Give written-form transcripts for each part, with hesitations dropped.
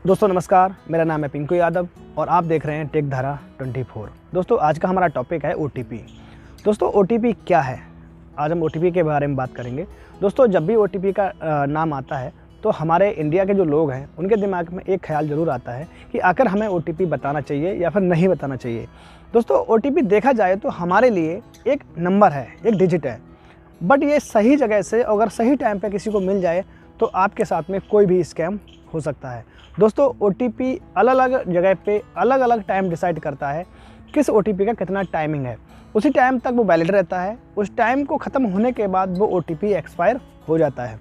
दोस्तों नमस्कार, मेरा नाम है पिंकू यादव और आप देख रहे हैं टेक धारा 24। दोस्तों आज का हमारा टॉपिक है OTP। दोस्तों OTP क्या है? आज हम OTP के बारे में बात करेंगे। दोस्तों जब भी OTP का नाम आता है तो हमारे इंडिया के जो लोग हैं उनके दिमाग में एक ख्याल ज़रूर आता है कि आखिर हमें OTP बताना चाहिए या फिर नहीं बताना चाहिए। दोस्तों OTP देखा जाए तो हमारे लिए एक नंबर है, एक डिजिट है, बट ये सही जगह से अगर सही टाइम पे किसी को मिल जाए तो आपके साथ में कोई भी स्कैम हो सकता है। दोस्तों OTP अलग अलग जगह पे अलग अलग टाइम डिसाइड करता है किस OTP का कितना टाइमिंग है। उसी टाइम तक वो वैलिड रहता है, उस टाइम को ख़त्म होने के बाद वो OTP एक्सपायर हो जाता है।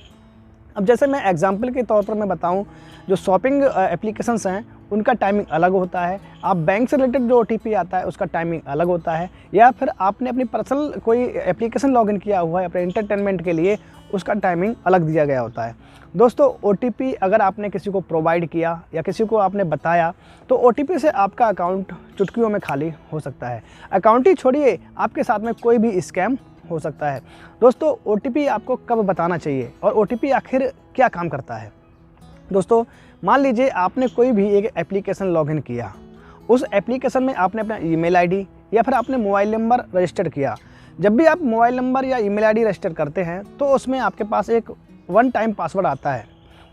अब जैसे मैं एग्जांपल के तौर पर मैं बताऊं, जो शॉपिंग एप्लीकेशंस हैं उनका टाइमिंग अलग होता है। आप बैंक से रिलेटेड जो OTP आता है उसका टाइमिंग अलग होता है, या फिर आपने अपनी पर्सनल कोई एप्लीकेशन लॉगिन किया हुआ है अपने एंटरटेनमेंट के लिए, उसका टाइमिंग अलग दिया गया होता है। दोस्तों OTP अगर आपने किसी को प्रोवाइड किया या किसी को आपने बताया तो OTP से आपका अकाउंट चुटकियों में खाली हो सकता है। अकाउंट ही छोड़िए, आपके साथ में कोई भी स्कैम हो सकता है। दोस्तों OTP आपको कब बताना चाहिए और OTP आखिर क्या काम करता है? दोस्तों मान लीजिए आपने कोई भी एक एप्लीकेशन लॉगिन किया, उस एप्लीकेशन में आपने अपना ईमेल आईडी या फिर आपने मोबाइल नंबर रजिस्टर किया। जब भी आप मोबाइल नंबर या ईमेल आईडी रजिस्टर करते हैं तो उसमें आपके पास एक वन टाइम पासवर्ड आता है।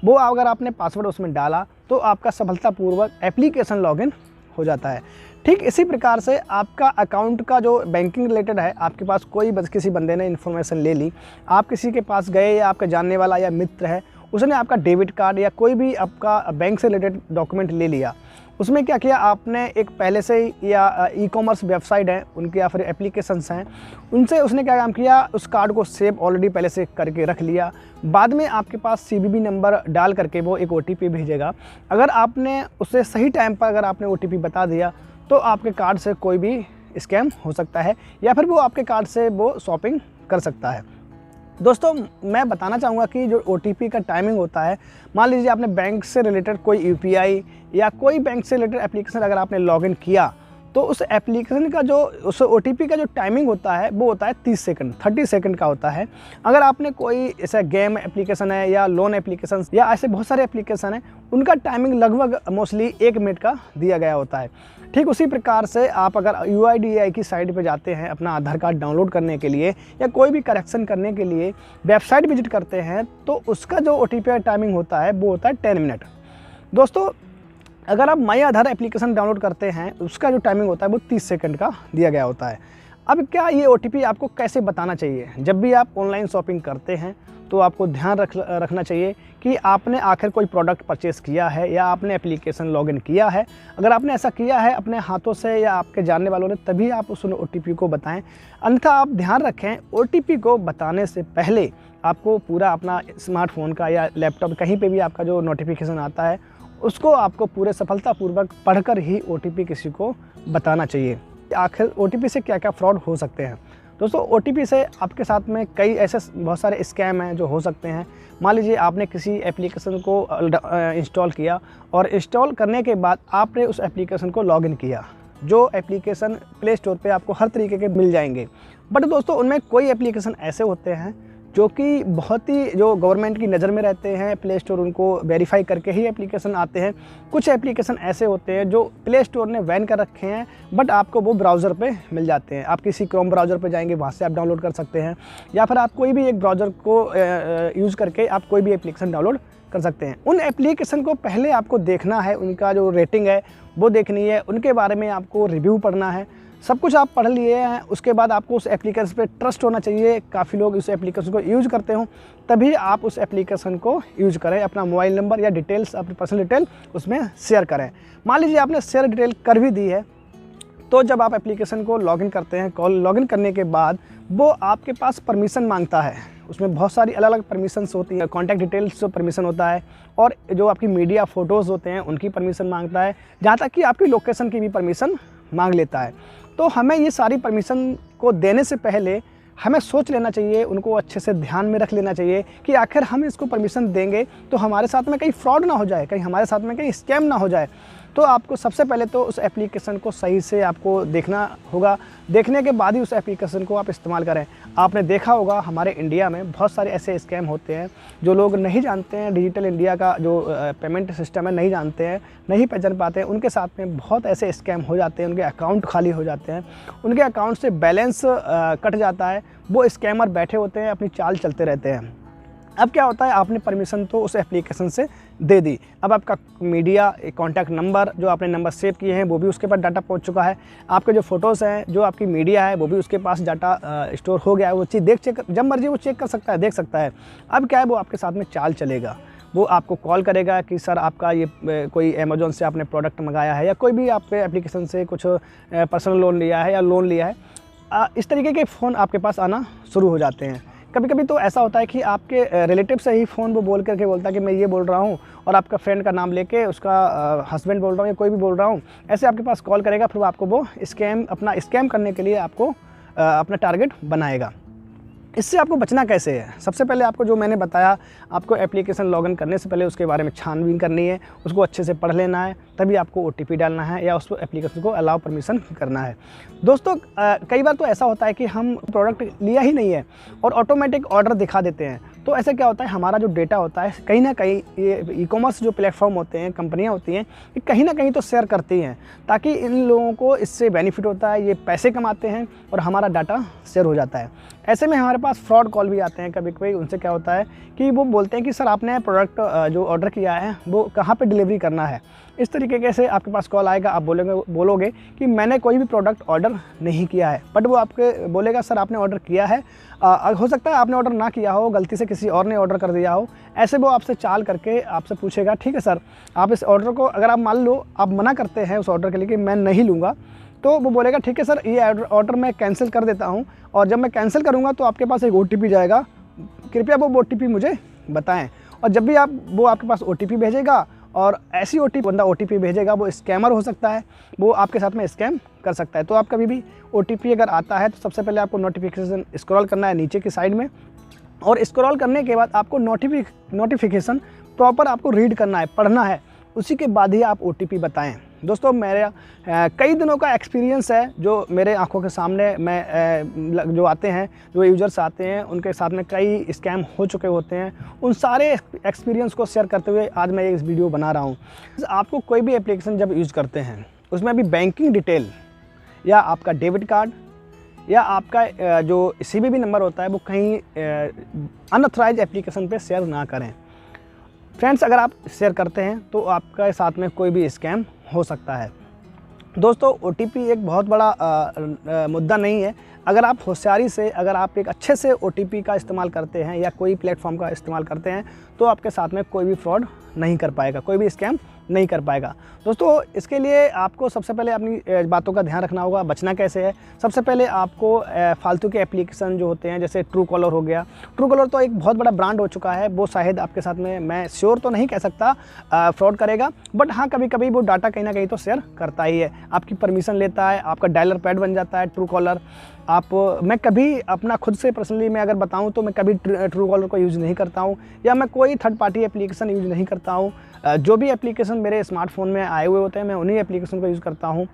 वो अगर आपने पासवर्ड उसमें डाला तो आपका सफलतापूर्वक एप्लीकेशन लॉगिन हो जाता है। ठीक इसी प्रकार से आपका अकाउंट का जो बैंकिंग रिलेटेड है, आपके पास कोई किसी बंदे ने इन्फॉर्मेशन ले ली, आप किसी के पास गए या आपका जानने वाला या मित्र है, उसने आपका डेबिट कार्ड या कोई भी आपका बैंक से रिलेटेड डॉक्यूमेंट ले लिया। उसमें क्या किया आपने, एक पहले से ही या ई-कॉमर्स वेबसाइट है उनके या फिर एप्लीकेशंस हैं, उनसे उसने क्या काम किया, उस कार्ड को सेव ऑलरेडी पहले से करके रख लिया। बाद में आपके पास CVV नंबर डाल करके वो एक OTP भेजेगा। अगर आपने उससे सही टाइम पर अगर आपने OTP बता दिया तो आपके कार्ड से कोई भी स्कैम हो सकता है या फिर वो आपके कार्ड से वो शॉपिंग कर सकता है। दोस्तों मैं बताना चाहूँगा कि जो OTP का टाइमिंग होता है, मान लीजिए आपने बैंक से रिलेटेड कोई UPI या कोई बैंक से रिलेटेड एप्लीकेशन अगर आपने लॉगिन किया तो उस एप्लीकेशन का जो उस OTP का जो टाइमिंग होता है वो होता है 30 सेकंड, 30 सेकंड का होता है। अगर आपने कोई ऐसा गेम एप्लीकेशन है या लोन एप्लीकेशन या ऐसे बहुत सारे एप्लीकेशन हैं, उनका टाइमिंग लगभग मोस्टली 1 मिनट का दिया गया होता है। ठीक उसी प्रकार से आप अगर UIDAI की साइट पे जाते हैं अपना आधार कार्ड डाउनलोड करने के लिए या कोई भी करेक्शन करने के लिए वेबसाइट विजिट करते हैं तो उसका जो OTP का टाइमिंग होता है वो होता है 10 मिनट। दोस्तों अगर आप माई आधार एप्लीकेशन डाउनलोड करते हैं उसका जो टाइमिंग होता है वो 30 सेकंड का दिया गया होता है। अब क्या ये OTP आपको कैसे बताना चाहिए? जब भी आप ऑनलाइन शॉपिंग करते हैं तो आपको ध्यान रखना चाहिए कि आपने आखिर कोई प्रोडक्ट परचेज़ किया है या आपने एप्लीकेशन लॉगिन किया है। अगर आपने ऐसा किया है अपने हाथों से या आपके जानने वालों ने, तभी आप उस OTP को बताएं। अन्यथा आप ध्यान रखें, OTP को बताने से पहले आपको पूरा अपना स्मार्टफोन का या लैपटॉप कहीं पे भी आपका जो नोटिफिकेशन आता है उसको आपको पूरे सफलतापूर्वक पढ़कर ही OTP किसी को बताना चाहिए। आखिर OTP से क्या क्या फ्रॉड हो सकते हैं? दोस्तों OTP से आपके साथ में कई ऐसे बहुत सारे स्कैम हैं जो हो सकते हैं। मान लीजिए आपने किसी एप्लीकेशन को इंस्टॉल किया और इंस्टॉल करने के बाद आपने उस एप्लीकेशन को लॉगिन किया। जो एप्लीकेशन प्ले स्टोर पे आपको हर तरीके के मिल जाएंगे, बट दोस्तों उनमें कोई एप्लीकेशन ऐसे होते हैं जो कि बहुत ही जो गवर्नमेंट की नज़र में रहते हैं, प्ले स्टोर उनको वेरीफाई करके ही एप्लीकेशन आते हैं। कुछ एप्लीकेशन ऐसे होते हैं जो प्ले स्टोर ने बैन कर रखे हैं बट आपको वो ब्राउज़र पे मिल जाते हैं। आप किसी क्रोम ब्राउज़र पे जाएंगे, वहाँ से आप डाउनलोड कर सकते हैं, या फिर आप कोई भी एक ब्राउज़र को यूज़ करके आप कोई भी एप्लीकेशन डाउनलोड कर सकते हैं। उन एप्लीकेशन को पहले आपको देखना है, उनका जो रेटिंग है वो देखनी है, उनके बारे में आपको रिव्यू पढ़ना है। सब कुछ आप पढ़ लिए हैं, उसके बाद आपको उस एप्लीकेशन पे ट्रस्ट होना चाहिए। काफ़ी लोग उस एप्लीकेशन को यूज़ करते हो, तभी आप उस एप्लीकेशन को यूज़ करें। अपना मोबाइल नंबर या डिटेल्स, अपनी पर्सनल डिटेल उसमें शेयर करें। मान लीजिए आपने शेयर डिटेल कर भी दी है तो जब आप एप्लीकेशन को लॉगिन करते हैं, लॉगिन करने के बाद वो आपके पास परमिशन मांगता है। उसमें बहुत सारी अलग अलग परमिशंस होती हैं। कॉन्टैक्ट डिटेल्स जो परमिशन होता है और जो आपकी मीडिया फ़ोटोज़ होते हैं उनकी परमिशन मांगता है, जहाँ तक कि आपकी लोकेशन की भी परमिशन मांग लेता है। तो हमें ये सारी परमिशन को देने से पहले हमें सोच लेना चाहिए, उनको अच्छे से ध्यान में रख लेना चाहिए कि आखिर हम इसको परमिशन देंगे तो हमारे साथ में कहीं फ्रॉड ना हो जाए, कहीं हमारे साथ में कहीं स्कैम ना हो जाए। तो आपको सबसे पहले तो उस एप्लीकेशन को सही से आपको देखना होगा। देखने के बाद ही उस एप्लीकेशन को आप इस्तेमाल करें। आपने देखा होगा हमारे इंडिया में बहुत सारे ऐसे स्कैम होते हैं जो लोग नहीं जानते हैं, डिजिटल इंडिया का जो पेमेंट सिस्टम है नहीं जानते हैं, नहीं पहचान पाते हैं। उनके साथ में बहुत ऐसे स्कैम हो जाते हैं, उनके अकाउंट खाली हो जाते हैं, उनके अकाउंट से बैलेंस कट जाता है। वो स्कैमर बैठे होते हैं, अपनी चाल चलते रहते हैं। अब क्या होता है, आपने परमिशन तो उस एप्लीकेशन से दे दी। अब आपका मीडिया, कॉन्टैक्ट नंबर, जो आपने नंबर सेव किए हैं वो भी उसके पास डाटा पहुंच चुका है। आपके जो फ़ोटोज़ हैं, जो आपकी मीडिया है वो भी उसके पास डाटा स्टोर हो गया है। वो चीज़ चेक जब मर्जी वो चेक कर सकता है, देख सकता है। अब क्या है, वो आपके साथ में चाल चलेगा। वो आपको कॉल करेगा कि सर आपका ये कोई अमेज़ॉन से आपने प्रोडक्ट मंगाया है या कोई भी आपके एप्लीकेशन से कुछ पर्सनल लोन लिया है या लोन लिया है। इस तरीके के फ़ोन आपके पास आना शुरू हो जाते हैं। कभी कभी तो ऐसा होता है कि आपके रिलेटिव से ही फ़ोन वो बोल करके बोलता है कि मैं ये बोल रहा हूँ, और आपका फ्रेंड का नाम लेके उसका हस्बैंड बोल रहा हूँ या कोई भी बोल रहा हूँ, ऐसे आपके पास कॉल करेगा। फिर वो आपको वो अपना स्कैम करने के लिए आपको अपना टारगेट बनाएगा। इससे आपको बचना कैसे है? सबसे पहले आपको जो मैंने बताया, आपको एप्लीकेशन लॉगिन करने से पहले उसके बारे में छानबीन करनी है, उसको अच्छे से पढ़ लेना है, तभी आपको OTP डालना है या उस एप्लीकेशन को अलाउ परमिशन करना है। दोस्तों कई बार तो ऐसा होता है कि हम प्रोडक्ट लिया ही नहीं है और ऑटोमेटिक ऑर्डर दिखा देते हैं। तो ऐसे क्या होता है, हमारा जो डेटा होता है कहीं ना कहीं ये ई-कॉमर्स जो प्लेटफॉर्म होते हैं, कंपनियां होती हैं, ये कहीं ना कहीं तो शेयर करती हैं, ताकि इन लोगों को इससे बेनिफिट होता है, ये पैसे कमाते हैं और हमारा डाटा शेयर हो जाता है। ऐसे में हमारे पास फ्रॉड कॉल भी आते हैं कभी कभी। उनसे क्या होता है कि वो बोलते हैं कि सर आपने प्रोडक्ट जो ऑर्डर किया है वो कहाँ पे डिलीवरी करना है। इस तरीके से आपके पास कॉल आएगा, आप बोलोगे कि मैंने कोई भी प्रोडक्ट ऑर्डर नहीं किया है, बट वो आपके बोलेगा सर आपने ऑर्डर किया है। हो सकता है आपने ऑर्डर ना किया हो, गलती से किसी और ने ऑर्डर कर दिया हो। ऐसे वो आपसे चाल करके आपसे पूछेगा, ठीक है सर आप इस ऑर्डर को, अगर आप मान लो आप मना करते हैं उस ऑर्डर के लिए कि मैं नहीं लूँगा, तो वो बोलेगा ठीक है सर ये ऑर्डर मैं कैंसिल कर देता हूँ, और जब मैं कैंसिल करूँगा तो आपके पास एक OTP जाएगा, कृपया वो OTP मुझे बताएं। और जब भी वो आपके पास OTP भेजेगा, और ऐसी बंदा OTP भेजेगा, वो स्कैमर हो सकता है, वो आपके साथ में स्कैम कर सकता है। तो आप कभी भी OTP अगर आता है तो सबसे पहले आपको नोटिफिकेशन स्क्रॉल करना है नीचे की साइड में, और स्क्रॉल करने के बाद आपको नोटिफिकेशन प्रॉपर आपको रीड करना है, पढ़ना है, उसी के बाद ही आप OTP बताएं। दोस्तों मेरा कई दिनों का एक्सपीरियंस है, जो मेरे आंखों के सामने मैं जो आते हैं, जो यूजर्स आते हैं, उनके साथ में कई स्कैम हो चुके होते हैं। उन सारे एक्सपीरियंस को शेयर करते हुए आज मैं इस वीडियो बना रहा हूँ। आपको कोई भी एप्लीकेशन जब यूज़ करते हैं, उसमें भी बैंकिंग डिटेल या आपका डेबिट कार्ड या आपका जो CVV नंबर होता है वो कहीं अनऑथराइज एप्लीकेशन पे शेयर ना करें। फ्रेंड्स अगर आप शेयर करते हैं तो आपके साथ में कोई भी स्कैम हो सकता है। दोस्तों OTP एक बहुत बड़ा मुद्दा नहीं है। अगर आप होशियारी से, अगर आप एक अच्छे से OTP का इस्तेमाल करते हैं या कोई प्लेटफॉर्म का इस्तेमाल करते हैं, तो आपके साथ में कोई भी फ्रॉड नहीं कर पाएगा, कोई भी स्कैम नहीं कर पाएगा। दोस्तों इसके लिए आपको सबसे पहले अपनी बातों का ध्यान रखना होगा। बचना कैसे है? सबसे पहले आपको फालतू के एप्लीकेशन जो होते हैं, जैसे ट्रू कॉलर हो गया। ट्रू कॉलर तो एक बहुत बड़ा ब्रांड हो चुका है, वो शायद आपके साथ में, मैं श्योर तो नहीं कह सकता फ्रॉड करेगा, बट हाँ कभी कभी वो डाटा कहीं ना कहीं तो शेयर करता ही है, आपकी परमिशन लेता है, आपका डायलर पैड बन जाता है ट्रू कॉलर। मैं कभी अपना खुद से पर्सनली मैं अगर बताऊं तो मैं कभी ट्रू कॉलर को यूज़ नहीं करता हूं, या मैं कोई थर्ड पार्टी एप्लीकेशन यूज़ नहीं करता हूं। जो भी एप्लीकेशन मेरे स्मार्टफोन में आए हुए होते हैं मैं उन्हीं एप्लीकेशन को यूज़ करता हूं।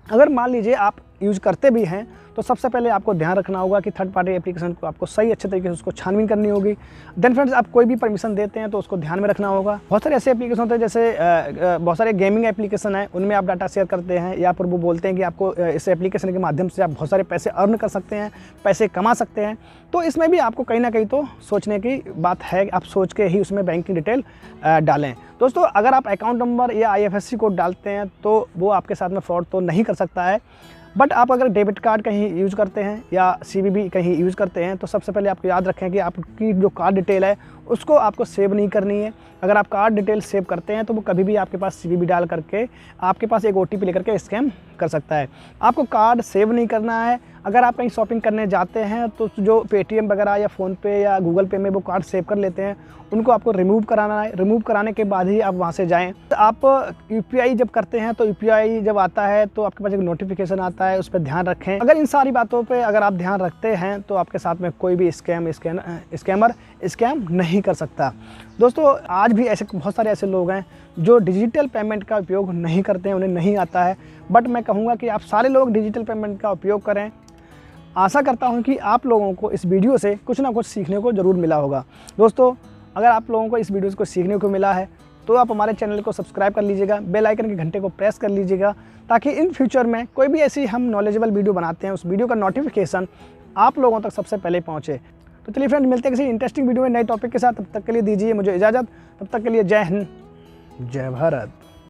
अगर मान लीजिए आप यूज़ करते भी हैं तो सबसे पहले आपको ध्यान रखना होगा कि थर्ड पार्टी एप्लीकेशन को आपको सही अच्छे तरीके से उसको छानबीन करनी होगी। देन फ्रेंड्स आप कोई भी परमिशन देते हैं तो उसको ध्यान में रखना होगा। बहुत सारे ऐसे एप्लीकेशन होते हैं, जैसे बहुत सारे गेमिंग एप्लीकेशन है, उनमें आप डाटा शेयर करते हैं, या फिर वो बोलते हैं कि आपको इस एप्लीकेशन के माध्यम से आप बहुत सारे पैसे अर्न कर सकते हैं, पैसे कमा सकते हैं। तो इसमें भी आपको कहीं ना कहीं तो सोचने की बात है, आप सोच के ही उसमें बैंकिंग डिटेल डालें। दोस्तों अगर आप अकाउंट नंबर या IFSC कोड डालते हैं तो वो आपके साथ में फ्रॉड तो नहीं कर सकता है, बट आप अगर डेबिट कार्ड कहीं यूज़ करते हैं या CVV कहीं यूज़ करते हैं तो सबसे पहले आपको याद रखें कि आपकी जो कार्ड डिटेल है उसको आपको सेव नहीं करनी है। अगर आप कार्ड डिटेल सेव करते हैं तो वो कभी भी आपके पास CVV डाल करके आपके पास एक OTP लेकर के स्कैम कर सकता है। आपको कार्ड सेव नहीं करना है। अगर आप कहीं शॉपिंग करने जाते हैं तो जो Paytm वगैरह या फ़ोनपे या गूगल पे में वो कार्ड सेव कर लेते हैं, उनको आपको रिमूव कराना है। रिमूव कराने के बाद ही आप वहाँ से जाएँ। आप UPI जब करते हैं तो UPI जब आता है तो आपके पास एक नोटिफिकेशन आता है, उस पर ध्यान रखें। अगर इन सारी बातों पर अगर आप ध्यान रखते हैं तो आपके साथ में कोई भी स्कैमर स्कैम नहीं नहीं कर सकता। दोस्तों आज भी ऐसे बहुत सारे ऐसे लोग हैं जो डिजिटल पेमेंट का उपयोग नहीं करते हैं, उन्हें नहीं आता है, बट मैं कहूँगा कि आप सारे लोग डिजिटल पेमेंट का उपयोग करें। आशा करता हूँ कि आप लोगों को इस वीडियो से कुछ ना कुछ सीखने को ज़रूर मिला होगा। दोस्तों अगर आप लोगों को इस वीडियो से कुछ सीखने को मिला है तो आप हमारे चैनल को सब्सक्राइब कर लीजिएगा, बेल आइकन के घंटे को प्रेस कर लीजिएगा, ताकि इन फ्यूचर में कोई भी ऐसी हम नॉलेजेबल वीडियो बनाते हैं उस वीडियो का नोटिफिकेशन आप लोगों तक सबसे पहले पहुँचे। तो चलिए फ्रेंड, मिलते हैं किसी इंटरेस्टिंग वीडियो में नए टॉपिक के साथ। तब तक के लिए दीजिए मुझे इजाज़त। तब तक के लिए जय हिंद, जय भारत।